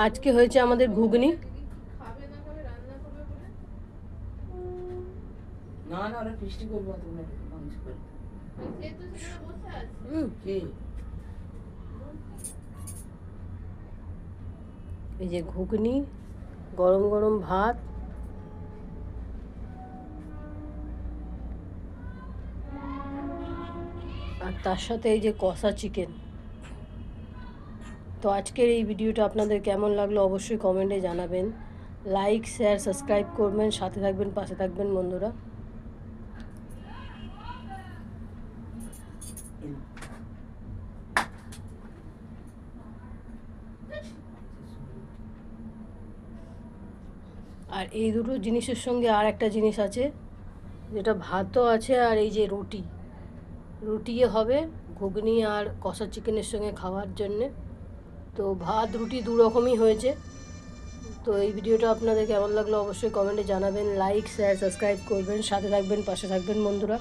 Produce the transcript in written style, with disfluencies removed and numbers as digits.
আজকে হয়েছে আমাদের ঘুগনি। না না ওরা বৃষ্টি করবো তোমরা মাংস করে এই যে ঘুগনি, গরম গরম ভাত, আর তার সাথে এই যে কষা চিকেন। তো আজকের এই ভিডিওটা আপনাদের কেমন লাগলো অবশ্যই কমেন্টে জানাবেন। লাইক, শেয়ার, সাবস্ক্রাইব করবেন, সাথে থাকবেন, পাশে থাকবেন বন্ধুরা। আর এই দুটো জিনিসের সঙ্গে আর একটা জিনিস আছে, যেটা ভাতও আছে, আর এই যে রুটি হবে ঘুগনি আর কষা চিকেনের সঙ্গে খাওয়ার জন্যে। তো ভাত রুটি দু রকমই হয়েছে। তো এই ভিডিওটা আপনাদের কেমন লাগলো অবশ্যই কমেন্টে জানাবেন। লাইক, শেয়ার, সাবস্ক্রাইব করবেন, সাথে থাকবেন, পাশে থাকবেন বন্ধুরা।